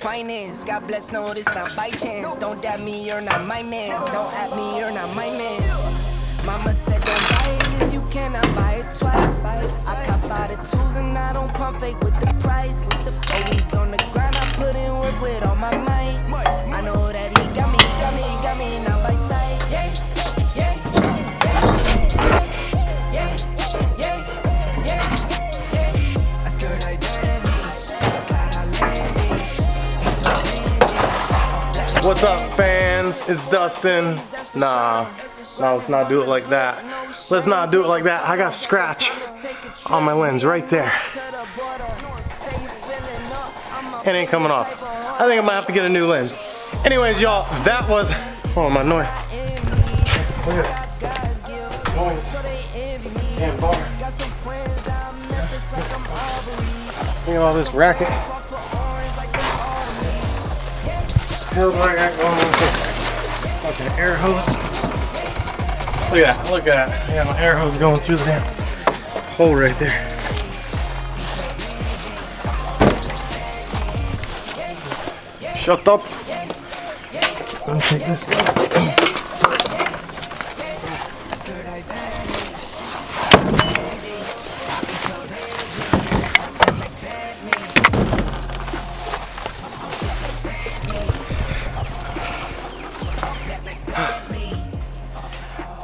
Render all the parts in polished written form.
finance. God bless, no, this not by chance. Don't dab me, you're not my man. Don't at me, you're not my man. Mama said don't buy it if you cannot buy it twice. I cop out the tools and I don't pump fake with the price. Always on the grind, I put in work with all my might. I know that he got me, not by sight. I swear I vanish, What's up, fans? It's Dustin. Nah, let's not do it like that. Let's not do it like that. I got a scratch on my lens right there. It ain't coming off. I think I might have to get a new lens. Anyways, y'all, that was, oh, my noise. Look at that. Noise. Damn bar. Look at all this racket. Hell, what I got going on with this fucking air hose. Look at that, look at that. I got my air hose going through the damn hole right there. Shut up. Let me take this stuff.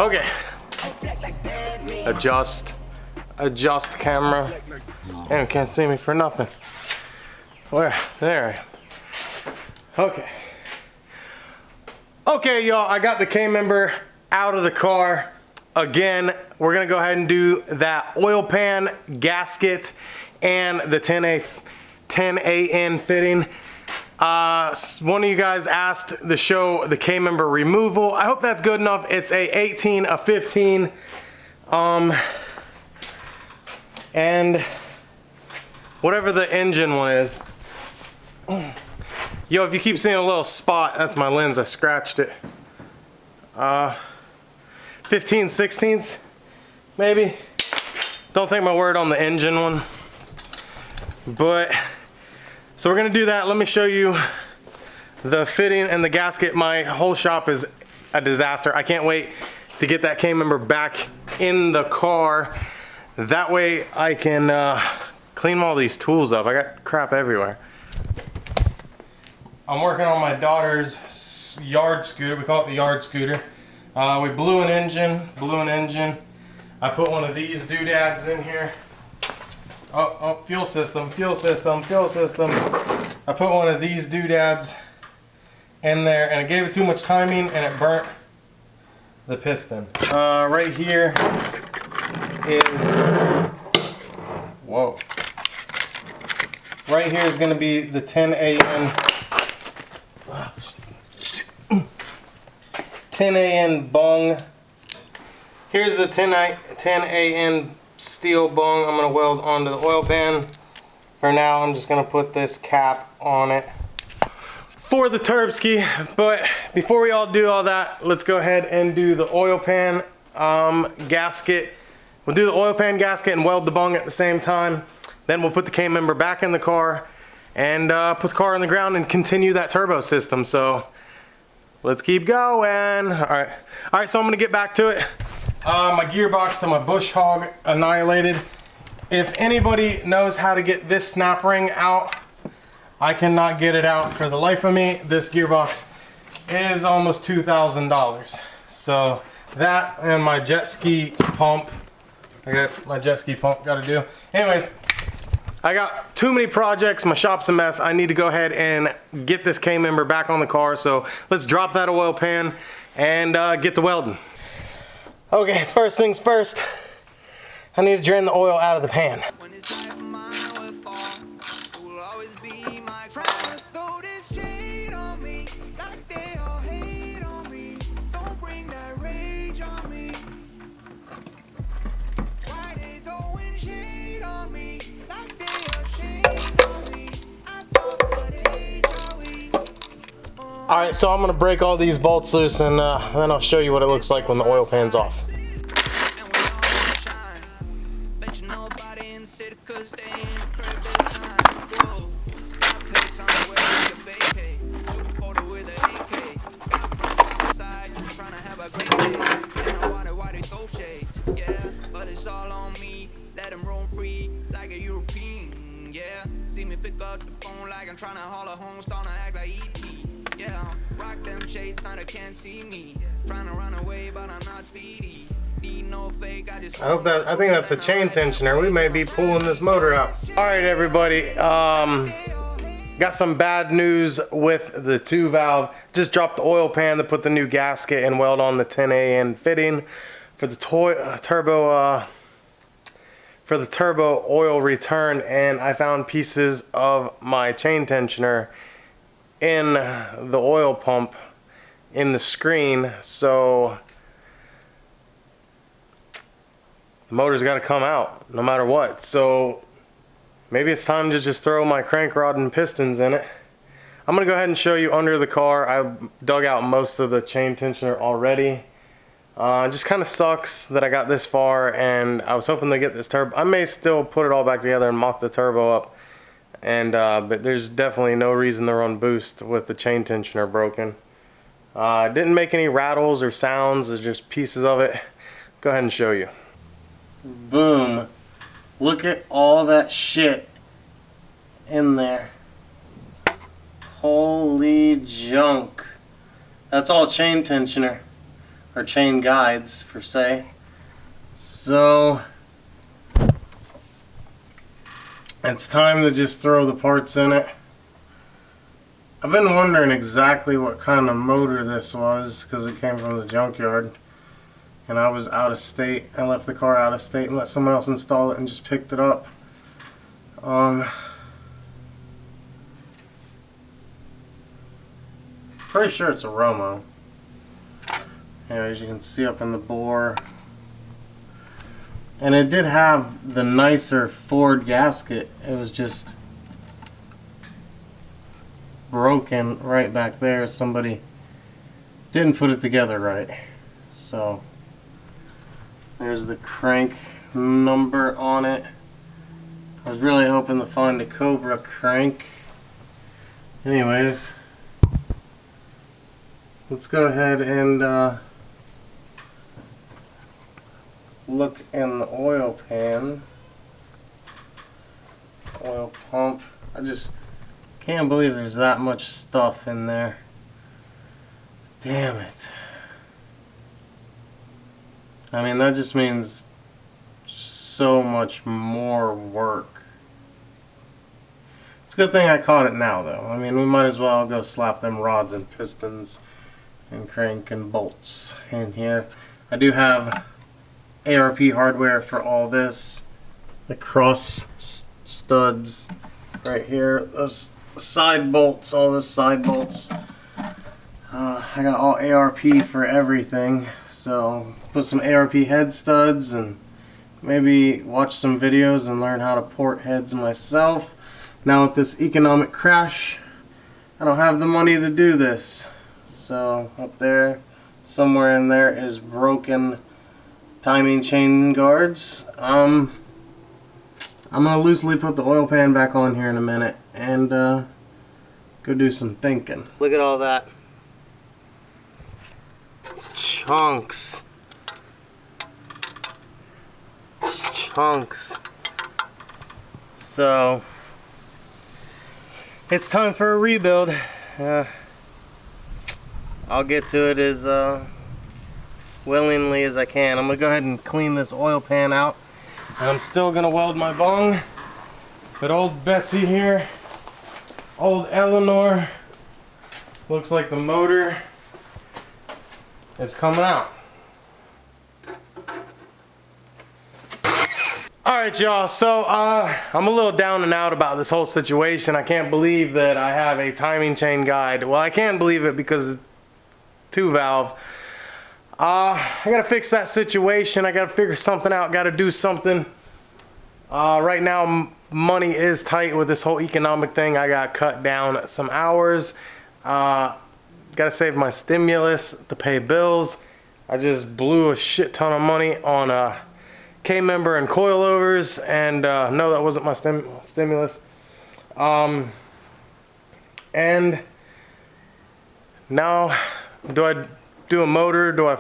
Okay. Adjust camera. And can't see me for nothing. Where? There. Okay, y'all, I got the K member out of the car. Again, we're gonna go ahead and do that oil pan, gasket, and the 10AN fitting. One of you guys asked to show the K member removal. I hope that's good enough. It's a 18, a 15, and whatever the engine one is. Yo, if you keep seeing a little spot, that's my lens. I scratched it. 15/16, maybe. Don't take my word on the engine one. But so we're gonna do that. Let me show you the fitting and the gasket. My whole shop is a disaster. I can't wait to get that K member back in the car. That way I can clean all these tools up. I got crap everywhere. I'm working on my daughter's yard scooter. We call it the yard scooter. We blew an engine. I put one of these doodads in here. Oh, fuel system. I put one of these doodads in there and it gave it too much timing and it burnt the piston. Right here is, whoa. Right here is gonna be the 10AN 10AN bung. Here's the 10AN steel bung I'm gonna weld onto the oil pan. For now, I'm just gonna put this cap on it for the turbski. But before we all do all that, let's go ahead and do the oil pan gasket. We'll do the oil pan gasket and weld the bung at the same time. Then we'll put the K member back in the car and put the car on the ground and continue that turbo system. So let's keep going. All right, so I'm gonna get back to it. My gearbox to my bush hog annihilated. If anybody knows how to get this snap ring out, I cannot get it out for the life of me. This gearbox is almost $2,000. So that and my jet ski pump. I got my jet ski pump gotta do. Anyways, I got too many projects. My shop's a mess. I need to go ahead and get this K member back on the car. So let's drop that oil pan and get to welding. Okay, first things first. I need to drain the oil out of the pan. Alright, so I'm going to break all these bolts loose and then I'll show you what it looks like when the oil pan's off. up the phone like I'm trying to haul a home, starting to act like E.T. Yeah, rock them shades, now they can't see me. Trying to run away, but I'm not speedy. Need no fake, I just. I think that's a chain tensioner. We may be pulling this motor out. All right, everybody. Got some bad news with the 2-valve. Just dropped the oil pan to put the new gasket and weld on the 10AN fitting for the turbo oil return, and I found pieces of my chain tensioner in the oil pump in the screen, so the motor's got to come out no matter what. So maybe it's time to just throw my crank rod and pistons in it. I'm gonna go ahead and show you under the car. I dug out most of the chain tensioner already. It just kind of sucks that I got this far, and I was hoping to get this turbo. I may still put it all back together and mock the turbo up, and but there's definitely no reason to run boost with the chain tensioner broken. It didn't make any rattles or sounds. It's just pieces of it. Go ahead and show you. Boom. Look at all that shit in there. Holy junk. That's all chain tensioner. Or chain guides, per se. So it's time to just throw the parts in it. I've been wondering exactly what kind of motor this was because it came from the junkyard. And I was out of state. I left the car out of state and let someone else install it and just picked it up. Pretty sure it's a Romo. Yeah, as you can see up in the bore. And it did have the nicer Ford gasket. It was just broken right back there. Somebody didn't put it together right. So there's the crank number on it. I was really hoping to find a Cobra crank. Anyways, let's go ahead and look in the oil pan, oil pump. I just can't believe there's that much stuff in there. Damn it. I mean, that just means so much more work. It's a good thing I caught it now, though. I mean, we might as well go slap them rods and pistons and crank and bolts in here. I do have ARP hardware for all this. The cross studs right here. Those side bolts, all those side bolts. I got all ARP for everything. So put some ARP head studs and maybe watch some videos and learn how to port heads myself. Now with this economic crash, I don't have the money to do this. So up there, somewhere in there is broken timing chain guards. I'm gonna loosely put the oil pan back on here in a minute and go do some thinking. Look at all that. Chunks. Chunks. So it's time for a rebuild. I'll get to it as willingly as I can. I'm gonna go ahead and clean this oil pan out, and I'm still gonna weld my bung. But old Betsy here, old Eleanor, looks like the motor is coming out. Alright y'all, so I'm a little down and out about this whole situation. I can't believe that I have a timing chain guide. Well, I can believe it because it's 2-valve. I gotta fix that situation. I gotta figure something out, gotta do something. Right now money is tight with this whole economic thing. I got cut down some hours. Gotta save my stimulus to pay bills. I just blew a shit ton of money on K-member and coilovers, and no, that wasn't my stimulus. And now, do I do a motor? Do I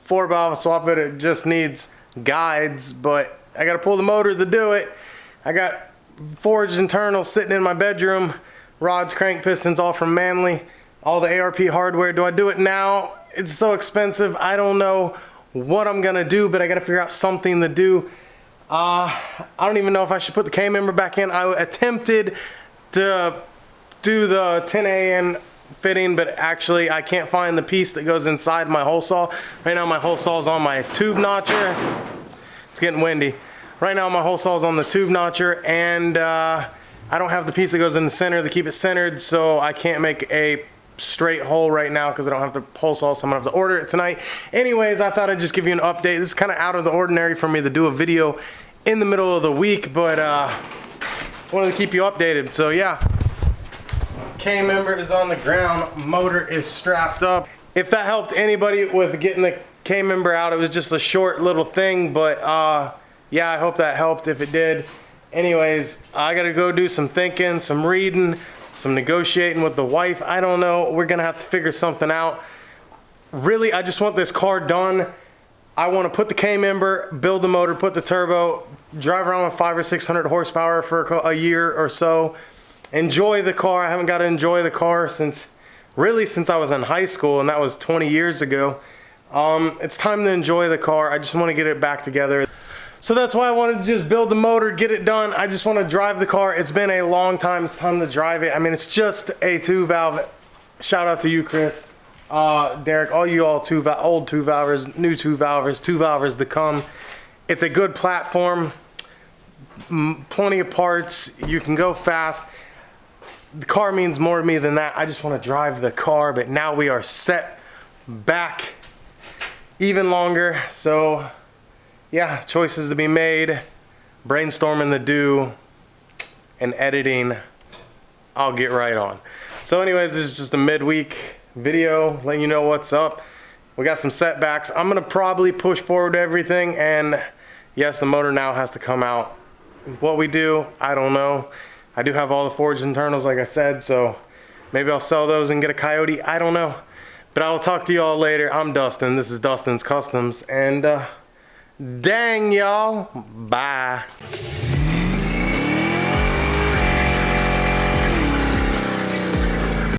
4-valve swap it? It just needs guides, but I gotta pull the motor to do it. I got forged internals sitting in my bedroom, rods, crank pistons, all from Manly, all the ARP hardware. Do I do it now? It's so expensive. I don't know what I'm gonna do, but I gotta figure out something to do. I don't even know if I should put the K-member back in. I attempted to do the 10AN fitting, but actually I can't find the piece that goes inside my hole saw. Right now my hole saw is on my tube notcher. It's getting windy. Right now my hole saw is on the tube notcher, and I don't have the piece that goes in the center to keep it centered, so I can't make a straight hole right now because I don't have the hole saw, so I'm gonna have to order it tonight. Anyways, I thought I'd just give you an update. This is kind of out of the ordinary for me to do a video in the middle of the week, but wanted to keep you updated. So yeah, K-member is on the ground, motor is strapped up. If that helped anybody with getting the K-member out, it was just a short little thing, but yeah, I hope that helped if it did. Anyways, I gotta go do some thinking, some reading, some negotiating with the wife. I don't know, we're gonna have to figure something out. Really, I just want this car done. I want to put the K-member, build the motor, put the turbo, drive around with 500 or 600 horsepower for a year or so. Enjoy the car. I haven't got to enjoy the car since I was in high school, and that was 20 years ago. It's time to enjoy the car. I just want to get it back together. So that's why I wanted to just build the motor, get it done. I just want to drive the car. It's been a long time. It's time to drive it. I mean, it's just a 2-valve. Shout out to you, Chris. Derek, all you old 2-valvers, new 2-valvers, 2-valvers to come. It's a good platform, plenty of parts, you can go fast. The car means more to me than that. I just want to drive the car, but now we are set back even longer. So yeah, choices to be made, brainstorming to do, and editing I'll get right on. So anyways, this is just a midweek video letting you know what's up. We got some setbacks. I'm gonna probably push forward everything, and yes, the motor now has to come out. What we do, I don't know. I do have all the forged internals like I said, so maybe I'll sell those and get a Coyote. I don't know, but I'll talk to you all later. I'm Dustin, this is Dustin's Customs, and dang y'all, bye.